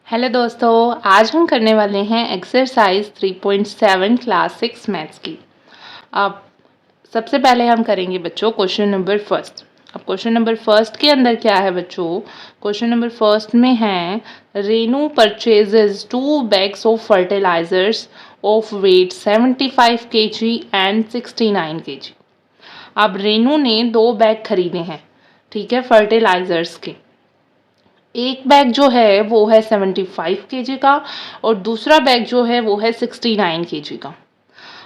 Hello दोस्तों, आज हम करने वाले हैं एक्सरसाइज 3.7 क्लास 6 मैथ्स की। अब सबसे पहले हम करेंगे बच्चों क्वेश्चन नंबर फर्स्ट। अब क्वेश्चन नंबर फर्स्ट के अंदर क्या है बच्चों? क्वेश्चन नंबर फर्स्ट में है Renu purchases 2 bags of fertilizers of weight 75 kg and 69 kg। अब रेनू ने 2 बैग खरीदे हैं, ठीक है, फर्टिलाइजर्स के। एक बैग जो है वो है 75 kg का और दूसरा बैग जो है वो है 69 kg का।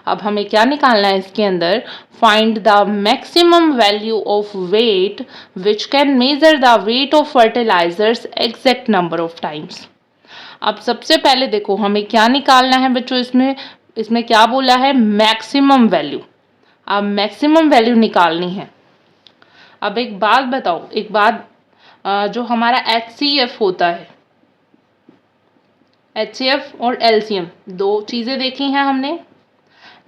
अब हमें क्या निकालना है इसके अंदर? Find the maximum value of weight which can measure the weight of fertilizers exact number of times. अब सबसे पहले देखो हमें क्या निकालना है बच्चों, इसमें क्या बोला है? Maximum value. अब मैक्सिमम वैल्यू निकालनी है। अब एक बात बताओ, जो हमारा HCF होता है, HCF और LCM दो चीज़ें देखी हैं हमने।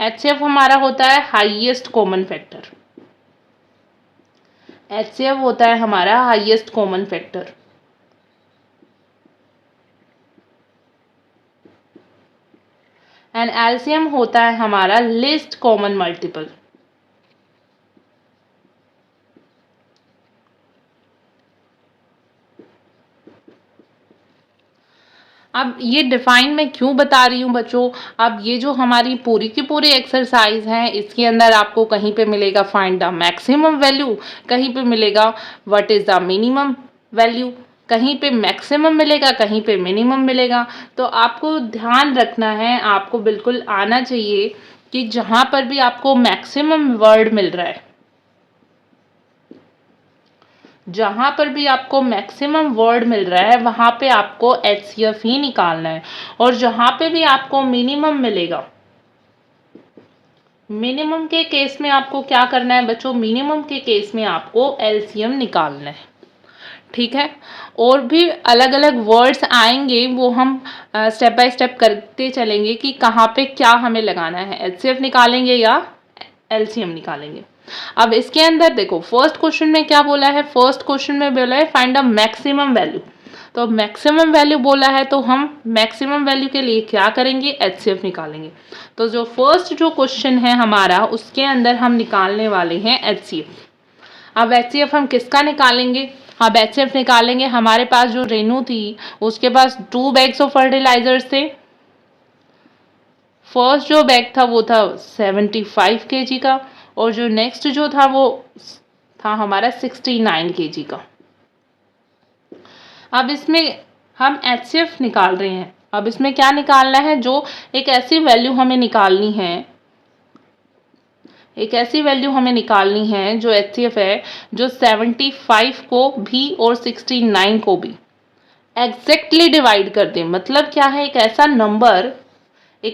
HCF हमारा होता है हाईएस्ट कॉमन फैक्टर। HCF होता है हमारा highest common factor. And LCM होता है हमारा लीस्ट कॉमन मल्टीपल। अब ये डिफाइन मैं क्यों बता रही हूँ बच्चों? अब ये जो हमारी पूरी की पूरी एक्सरसाइज है, इसके अंदर आपको कहीं पे मिलेगा फाइंड द मैक्सिमम वैल्यू, कहीं पे मिलेगा what is the minimum value, कहीं पे मैक्सिमम मिलेगा, कहीं पे मिनिमम मिलेगा। तो आपको ध्यान रखना है, आपको बिल्कुल आना चाहिए कि जहाँ पर भी आपको मैक्सिमम वर्ड मिल रहा है, जहाँ पर भी आपको मैक्सिमम वर्ड मिल रहा है वहाँ पे आपको HCF ही निकालना है। और जहाँ पे भी आपको मिनिमम मिलेगा, मिनिमम के केस में आपको क्या करना है बच्चों? मिनिमम के केस में आपको LCM निकालना है, ठीक है। और भी अलग अलग वर्ड्स आएंगे, वो हम स्टेप बाय स्टेप करते चलेंगे कि कहाँ पे क्या हमें लगाना है, HCF निकालेंगे या LCM निकालेंगे। अब इसके अंदर देखो फर्स्ट क्वेश्चन में क्या बोला है? फर्स्ट क्वेश्चन में बोला है फाइंड द मैक्सिमम वैल्यू। तो मैक्सिमम वैल्यू बोला है तो हम मैक्सिमम वैल्यू के लिए क्या करेंगे? HCF निकालेंगे। तो जो फर्स्ट जो क्वेश्चन है हमारा, उसके अंदर हम निकालने वाले हैं HCF। अब HCF हम किसका निकालेंगे? अब HCF निकालेंगे, हमारे पास जो रेनू थी उसके पास 2 बैग्स ऑफ फर्टिलाइजर्स थे। फर्स्ट जो बैग था वो था 75 kg का और जो नेक्स्ट जो था वो था हमारा 69 kg का। अब इसमें हम HCF निकाल रहे हैं। अब इसमें क्या निकालना है? जो एक ऐसी वैल्यू हमें निकालनी है, एक ऐसी वैल्यू हमें निकालनी है जो HCF है, जो 75 को भी और 69 को भी एग्जैक्टली डिवाइड कर दे। मतलब क्या है? एक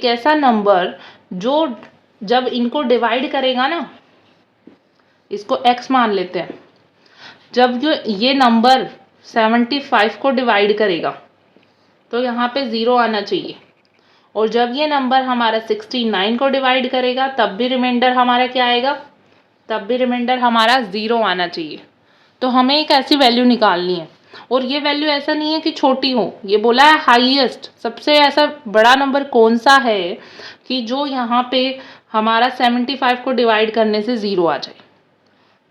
ऐसा नंबर जो जब इनको डिवाइड करेगा ना, इसको x मान लेते हैं, जब जो ये नंबर 75 को डिवाइड करेगा तो यहाँ पे 0 आना चाहिए। और जब ये नंबर हमारा 69 को डिवाइड करेगा तब भी रिमाइंडर हमारा क्या आएगा? तब भी रिमाइंडर हमारा 0 आना चाहिए। तो हमें एक ऐसी वैल्यू निकालनी है। और ये वैल्यू ऐसा नहीं है कि छोटी हो, ये बोला है हाईएस्ट, सबसे ऐसा बड़ा नंबर कौन सा है कि जो यहाँ पे हमारा 75 को डिवाइड करने से 0 आ जाए।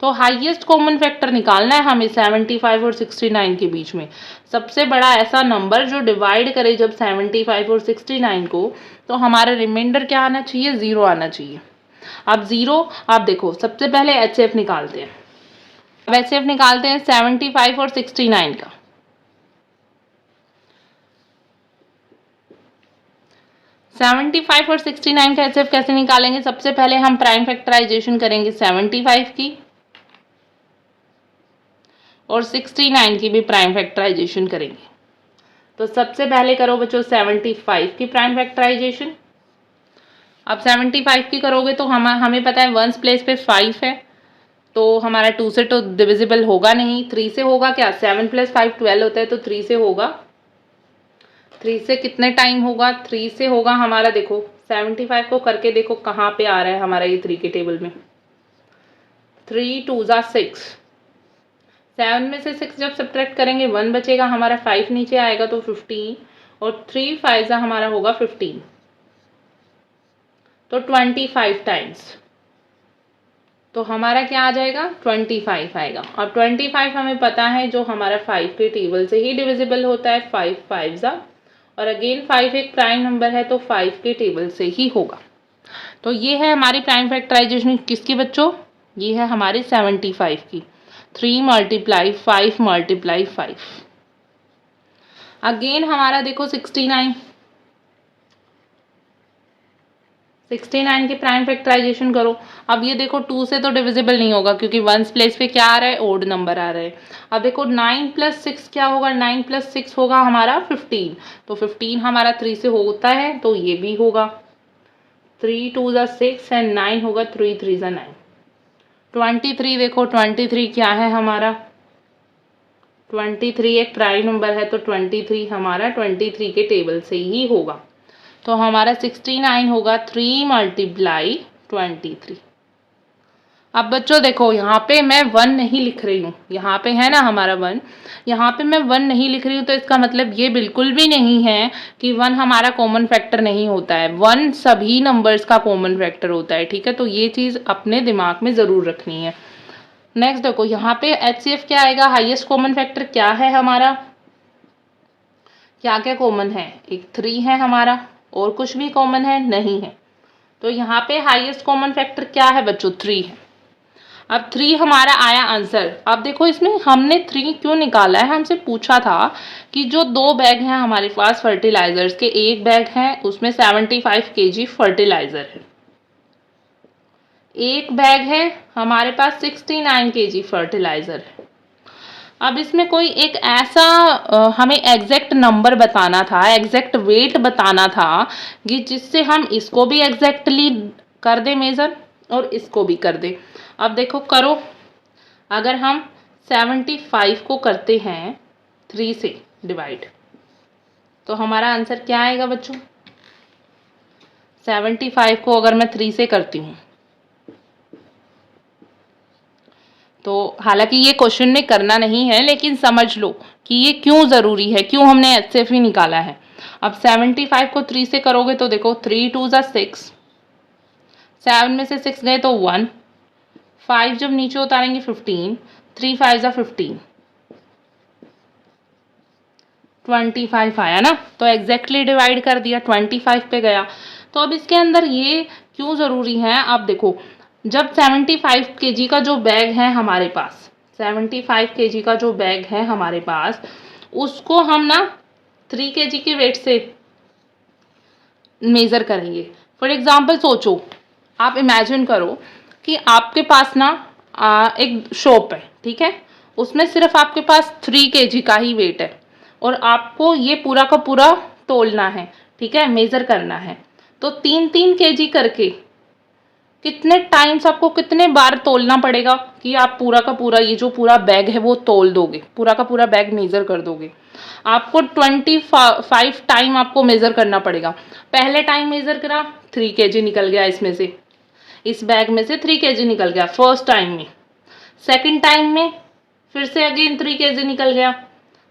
तो हाईएस्ट कॉमन फैक्टर निकालना है हमें 75 और 69 के बीच में। सबसे बड़ा ऐसा नंबर जो डिवाइड करे जब 75 और 69 को, तो हमारा रिमाइंडर क्या आना चाहिए? 0 आना चाहिए। अब 0, आप देखो सबसे पहले HCF निकालते हैं। अब HCF निकालते हैं 75 और 69 का। 75 और 69 का HCF कैसे निकालेंगे? सबसे पहले हम प्राइम फैक्टराइजेशन करेंगे 75 की और 69 की भी प्राइम फैक्टराइजेशन करेंगे। तो सबसे पहले करो बच्चों 75 की प्राइम फैक्टराइजेशन। अब 75 की करोगे तो हमें पता है वंस प्लेस पे 5 है, तो हमारा 2 से तो डिविजिबल होगा नहीं, 3 से होगा क्या? 7 + 5 12 होता है, तो 3 से होगा। 3 से कितने टाइम होगा? 3 से होगा हमारा, देखो 75 को करके देखो कहाँ पे आ रहा है हमारा ये 3 के टेबल में। 3 2 ज़ा 6, 7 में से 6 जब सब्ट्रैक्ट करेंगे 1 बचेगा हमारा, 5 नीचे आएगा तो 15 और 3 5 हमारा होगा 15, तो 25 टाइम्स, तो हमारा क्या आ जाएगा 25 आएगा। और 25 हमें पता है जो हमारा 5 के टेबल से ही डिविजिबल होता है, 5 5 और अगेन 5 एक प्राइम नंबर है तो 5 के टेबल से ही होगा। तो ये है हमारी प्राइम फैक्टराइजेशन किसकी बच्चों, ये है हमारी 75 की, 3 × 5 × 5। अगेन हमारा देखो 69 के प्राइम फैक्टराइजेशन करो। अब ये देखो 2 से तो डिविजिबल नहीं होगा क्योंकि वंस प्लेस पे क्या आ रहा है, ओड नंबर आ रहा है। अब देखो 9 + 6 क्या होगा, 9 + 6 होगा हमारा 15, तो 15 हमारा 3 से होता है तो ये भी होगा, 3 2 6 एंड 9 होगा, 3 3 9। 23 देखो 23 क्या है हमारा, 23 एक प्राइम नंबर है तो 23 हमारा 23 के टेबल से ही होगा, तो हमारा 69 होगा 3 × 23। अब बच्चों देखो यहाँ पे मैं 1 नहीं लिख रही हूँ, यहाँ पे है ना हमारा 1, यहाँ पे मैं 1 नहीं लिख रही हूँ तो इसका मतलब ये बिल्कुल भी नहीं है कि 1 हमारा कॉमन फैक्टर नहीं होता है, 1 सभी नंबर्स का कॉमन फैक्टर होता है, ठीक है। तो ये चीज़ अपने दिमाग में ज़रूर रखनी है। नेक्स्ट देखो यहाँ पे HCF क्या आएगा, हाईएस्ट कॉमन फैक्टर क्या है हमारा, क्या क्या कॉमन है, एक 3 है हमारा, और कुछ भी कॉमन है नहीं है, तो यहाँ पे हाईएस्ट कॉमन फैक्टर क्या है बच्चों, 3 है। अब 3 हमारा आया आंसर। अब देखो इसमें हमने 3 क्यों निकाला है, हमसे पूछा था कि जो 2 बैग हैं हमारे पास फर्टिलाइजर्स के, एक बैग है उसमें 75 kg फर्टिलाइजर है, एक बैग है हमारे पास 69 kg फर्टिलाइजर है। अब इसमें कोई एक ऐसा हमें एग्जैक्ट नंबर बताना था, एग्जैक्ट वेट बताना था कि जिससे हम इसको भी एग्जैक्टली कर दे मेज़र और इसको भी कर दे। अब देखो करो, अगर हम 75 को करते हैं 3 से डिवाइड तो हमारा आंसर क्या आएगा बच्चों, 75 को अगर मैं 3 से करती हूँ तो हालांकि ये क्वेश्चन में करना नहीं है लेकिन समझ लो कि ये क्यों ज़रूरी है, क्यों हमने HCF ही निकाला है। अब 75 को 3 से करोगे तो देखो 3 2 6, 7 में से 6 गए तो 1, 5 जब नीचे उतारेंगे 15, 3 5 15, 25 आया ना, तो एग्जैक्टली डिवाइड कर दिया, 25 पे गया। तो अब इसके अंदर ये क्यों ज़रूरी है, आप देखो जब 75 kg का जो बैग है हमारे पास, 75 kg का जो बैग है हमारे पास, उसको हम ना 3 kg के वेट से मेज़र करेंगे। फॉर एग्जांपल सोचो, आप इमेजिन करो कि आपके पास ना एक शॉप है, ठीक है, उसमें सिर्फ आपके पास 3 kg का ही वेट है और आपको ये पूरा का पूरा तोलना है, ठीक है, मेज़र करना है। तो 3 kg करके कितने टाइम्स आपको कितने बार तोलना पड़ेगा कि आप पूरा का पूरा ये जो पूरा बैग है वो तोल दोगे, पूरा का पूरा बैग मेज़र कर दोगे। आपको 25 टाइम आपको मेज़र करना पड़ेगा। पहले टाइम मेज़र करा 3 kg निकल गया, इसमें से इस बैग में से 3 kg निकल गया फर्स्ट टाइम में, सेकंड टाइम में फिर से अगेन 3 kg निकल गया,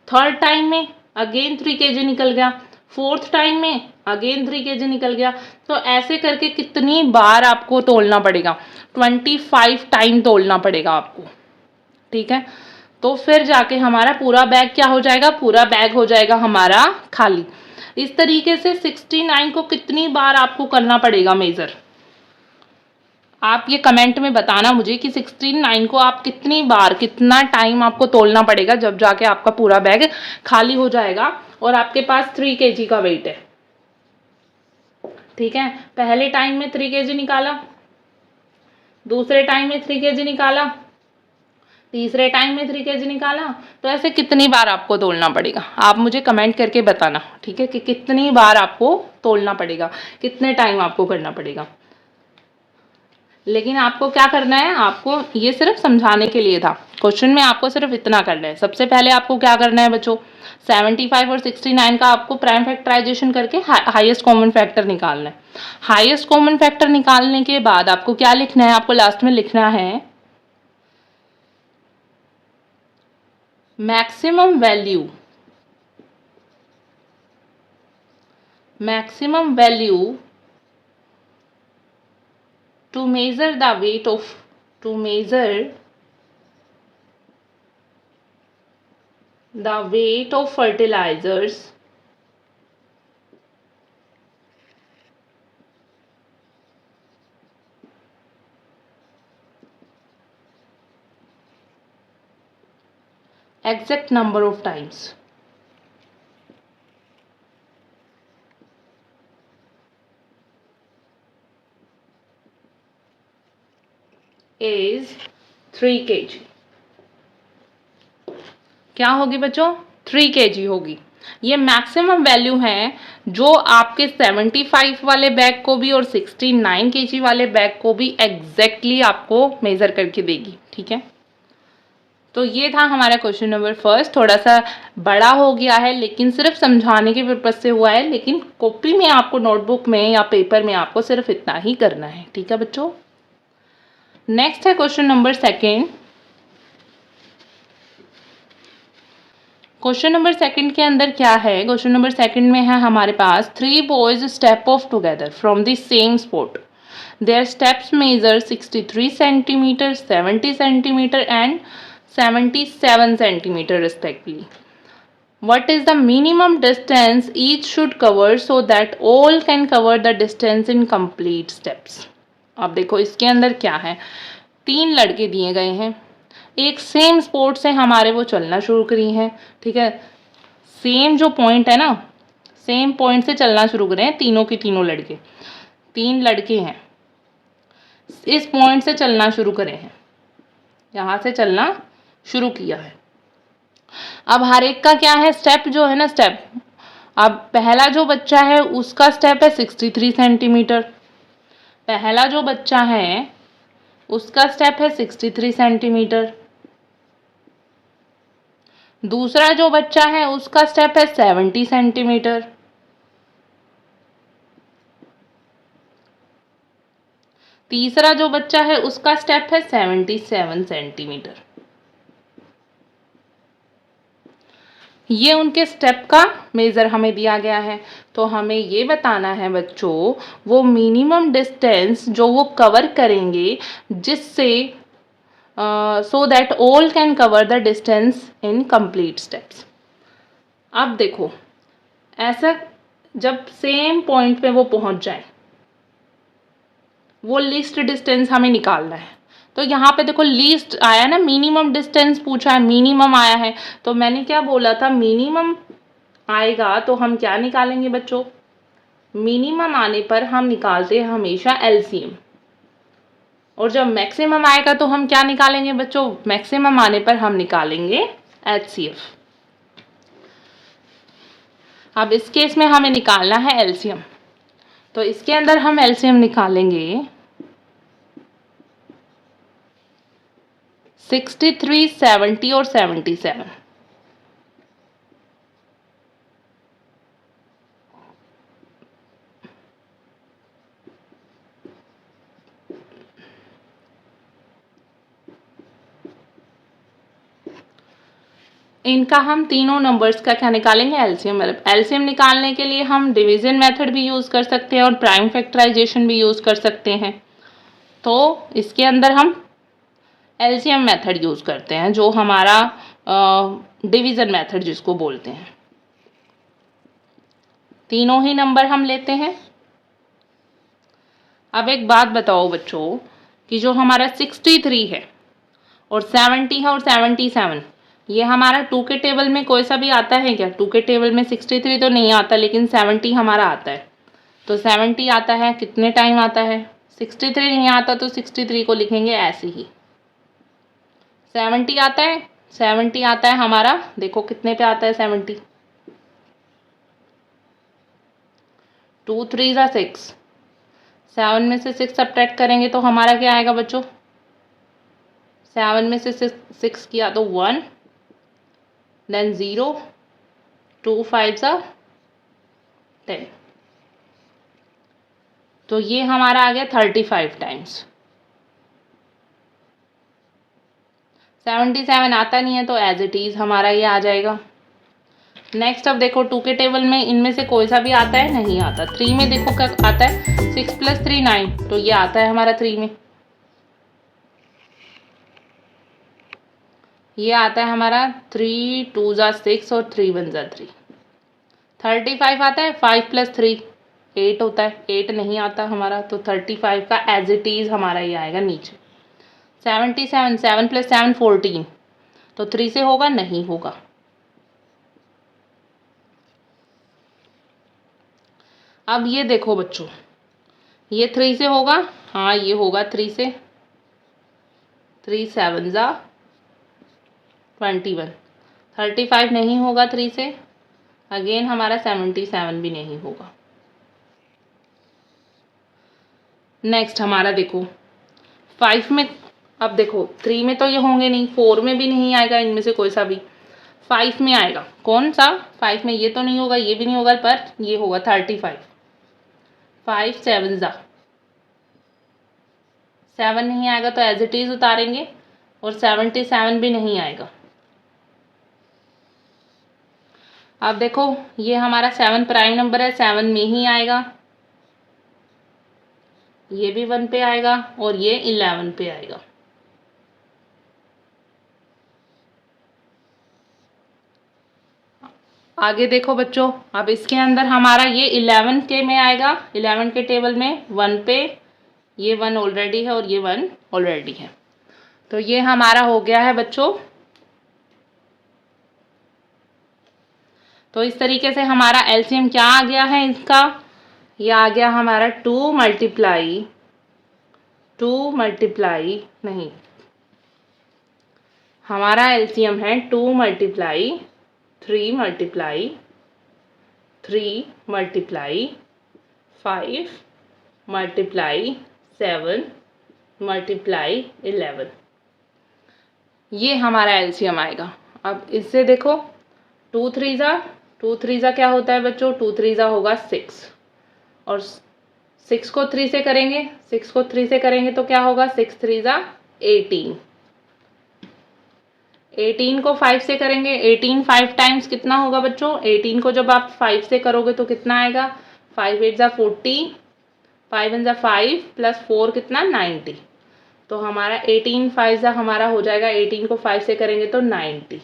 थर्ड टाइम में अगेन 3 kg निकल गया, फोर्थ टाइम में अगेन 3 kg निकल गया। तो ऐसे करके कितनी बार आपको तोलना पड़ेगा, 25 टाइम तोलना पड़ेगा आपको, ठीक है। तो फिर जाके हमारा पूरा बैग क्या हो जाएगा, पूरा बैग हो जाएगा हमारा खाली। इस तरीके से 69 को कितनी बार आपको करना पड़ेगा मेज़र, आप ये कमेंट में बताना मुझे कि 69 को आप कितनी बार, कितना टाइम आपको तोलना पड़ेगा जब जाके आपका पूरा बैग खाली हो जाएगा और आपके पास 3 kg का वेट है, ठीक है। पहले टाइम में 3 kg निकाला, दूसरे टाइम में 3 kg निकाला, तीसरे टाइम में 3 kg निकाला, तो ऐसे कितनी बार आपको तोलना पड़ेगा, आप मुझे कमेंट करके बताना, ठीक है, कि कितनी बार आपको तोलना पड़ेगा, कितने टाइम आपको करना पड़ेगा। लेकिन आपको क्या करना है, आपको ये सिर्फ समझाने के लिए था, क्वेश्चन में आपको सिर्फ इतना करना है। सबसे पहले आपको क्या करना है बच्चों, 75 और 69 का आपको प्राइम फैक्टराइजेशन करके हाईएस्ट कॉमन फैक्टर निकालना है। हाईएस्ट कॉमन फैक्टर निकालने के बाद आपको क्या लिखना है, आपको लास्ट में लिखना है maximum value maximum value to measure the weight of fertilizers exact number of times. Is 3 kg. क्या होगी बच्चों? 3 kg होगी। ये मैक्सिमम वैल्यू है जो आपके 75 वाले बैग को भी और 69 kg वाले बैग को भी एग्जैक्टली आपको मेजर करके देगी। ठीक है, तो ये था हमारा क्वेश्चन नंबर फर्स्ट। थोड़ा सा बड़ा हो गया है लेकिन सिर्फ समझाने के पर्पज से हुआ है, लेकिन कॉपी में आपको, नोटबुक में या पेपर में आपको सिर्फ इतना ही करना है। ठीक है बच्चों, नेक्स्ट है question number second. Question number second के अंदर क्या है? क्वेश्चन नंबर सेकंड में है हमारे पास 3 boys step off together from the same spot. Their steps measure 63 centimeter, 70 centimeter and 77 centimeter respectively. What is the minimum distance each should cover so that all can cover the distance in complete steps? अब देखो इसके अंदर क्या है, 3 लड़के दिए गए हैं, एक सेम स्पॉट से हमारे वो चलना शुरू करी हैं। ठीक है, सेम जो पॉइंट है ना, सेम पॉइंट से चलना शुरू करें हैं तीनों के तीनों लड़के। 3 लड़के हैं, इस पॉइंट से चलना शुरू करें हैं, यहाँ से चलना शुरू किया है। अब हर एक का क्या है, स्टेप जो है ना, स्टेप, अब पहला जो बच्चा है उसका स्टेप है 63 सेंटीमीटर। पहला जो बच्चा है उसका स्टेप है 63 सेंटीमीटर। दूसरा जो बच्चा है उसका स्टेप है 70 सेंटीमीटर। तीसरा जो बच्चा है उसका स्टेप है 77 सेंटीमीटर। ये उनके स्टेप का मेजर हमें दिया गया है। तो हमें ये बताना है बच्चों वो मिनिमम डिस्टेंस जो वो कवर करेंगे जिससे so that all can cover the distance in complete steps. अब देखो ऐसा, जब सेम पॉइंट पे वो पहुंच जाए, वो लीस्ट डिस्टेंस हमें निकालना है। तो यहाँ पे देखो लीस्ट आया ना, मिनिमम डिस्टेंस पूछा है, मिनिमम आया है, तो मैंने क्या बोला था, मिनिमम आएगा तो हम क्या निकालेंगे बच्चों, मिनिमम आने पर हम निकालते हैं हमेशा एलसीएम, और जब मैक्सिमम आएगा तो हम क्या निकालेंगे बच्चों, मैक्सिमम आने पर हम निकालेंगे एचसीएफ। अब इस केस में हमें निकालना है एलसीएम, तो इसके अंदर हम एलसीएम निकालेंगे 63, 70 और 77। इनका हम तीनों नंबर्स का क्या निकालेंगे, एलसीएम। एलसीएम निकालने के लिए हम डिवीजन मेथड भी यूज़ कर सकते हैं और प्राइम फैक्टराइजेशन भी यूज़ कर सकते हैं। तो इसके अंदर हम एलसीएम मेथड यूज़ करते हैं, जो हमारा डिवीजन मेथड जिसको बोलते हैं। तीनों ही नंबर हम लेते हैं। अब एक बात बताओ बच्चों कि जो हमारा 63 है और 70 है और 77, ये हमारा 2 के टेबल में कोई सा भी आता है क्या? 2 के टेबल में 63 तो नहीं आता, लेकिन 70 हमारा आता है। तो 70 आता है, कितने टाइम आता है? 63 नहीं आता तो 63 को लिखेंगे ऐसे ही। 70 आता है, 70 आता है हमारा, देखो कितने पे आता है 70, 2 3 ज़ा 6, 7 में से 6 सब्ट्रैक्ट करेंगे तो हमारा क्या आएगा बच्चों, 7 में से 6 किया तो 1, देन 0, 2 5 ज़ा 10, तो ये हमारा आ गया 35 टाइम्स। 77 आता नहीं है तो एज इट इज़ हमारा ये आ जाएगा। नेक्स्ट अब देखो 2 के टेबल में इनमें से कोई सा भी आता है, नहीं आता। 3 में देखो क्या आता है, 6 + 3 9, तो ये आता है हमारा 3 में। ये आता है हमारा 3 2 ज़ा 6 और 3 1 ज़ा 3। 35 आता है, 5 + 3 8 होता है, 8 नहीं आता हमारा, तो 35 का एज इट इज़ हमारा ये आएगा नीचे। 77 7 + 7 14, तो 3 से होगा, नहीं होगा। अब ये देखो बच्चों, ये 3 से होगा, हाँ ये होगा 3 से। 3 7 ज़ा 21, 35 नहीं होगा 3 से, अगेन हमारा 77 भी नहीं होगा। नेक्स्ट हमारा देखो 5 में, अब देखो 3 में तो ये होंगे नहीं, 4 में भी नहीं आएगा, इनमें से कोई सा भी। 5 में आएगा, कौन सा? 5 में ये तो नहीं होगा, ये भी नहीं होगा, पर ये होगा 35। 5 7 ज़ा 7 नहीं आएगा, तो एज इट इज़ उतारेंगे, और 77 भी नहीं आएगा। अब देखो ये हमारा 7 प्राइम नंबर है, 7 में ही आएगा, ये भी 1 पे आएगा, और ये 11 पे आएगा। आगे देखो बच्चों, अब इसके अंदर हमारा ये 11 के में आएगा, 11 के टेबल में 1 पे, ये 1 ऑलरेडी है और ये 1 ऑलरेडी है, तो ये हमारा हो गया है बच्चों। तो इस तरीके से हमारा एलसीएम क्या आ गया है इसका, ये आ गया हमारा 2 मल्टीप्लाई नहीं, हमारा एलसीएम है 2 multiply 3 multiply 3 multiply 5 multiply 7 multiply 11, ये हमारा एलसीएम आएगा। अब इससे देखो 2 3 ज़ा क्या होता है बच्चों, 2 3 ज़ा होगा 6, और 6 को 3 से करेंगे, 6 को 3 से करेंगे तो क्या होगा, 6 3 ज़ा 18। 18 को 5 से करेंगे, 18 5 टाइम्स कितना होगा बच्चों, 18 को जब आप 5 से करोगे तो कितना आएगा, 5 8 ज़ा 40, 5 1 ज़ा 5 + 4 कितना 90, तो हमारा 18 5 ज़ा हमारा हो जाएगा, 18 को 5 से करेंगे तो 90।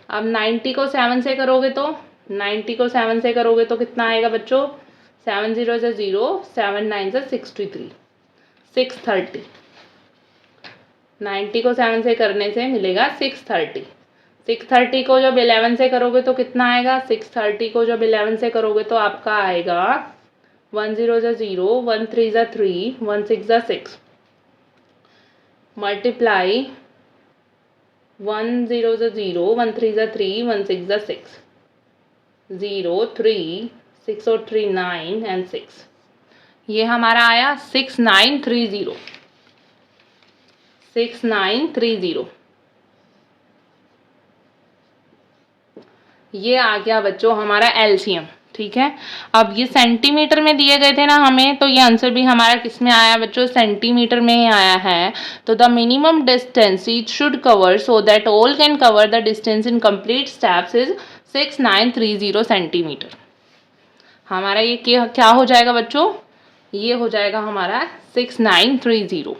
अब 90 को 7 से करोगे तो, 90 को 7 से करोगे तो कितना आएगा बच्चों, 7 0 ज़ा 0, 7 9 ज़ा 63, 630। 90 को 7 से करने से मिलेगा 630। 630 को जब 11 से करोगे तो कितना आएगा, 630 को जब 11 से करोगे तो आपका आएगा 1 0 ज़ा 0, 1 3 ज़ा 3, 1 6 ज़ा 6, मल्टीप्लाई 1 0 ज़ा 0, 1 3 ज़ा 3, 1 6 ज़ा 6, 0 3 6 और 3 9 एंड 6, ये हमारा आया 6930, 6930, ये आ गया बच्चों हमारा एलसीएम। ठीक है, अब ये सेंटीमीटर में दिए गए थे ना हमें, तो ये आंसर भी हमारा किस में आया बच्चों, सेंटीमीटर में ही आया है। तो the minimum distance each should cover so that all can cover the distance in complete steps is 6930 centimetre. हमारा ये क्या हो जाएगा बच्चों, ये हो जाएगा हमारा 6930।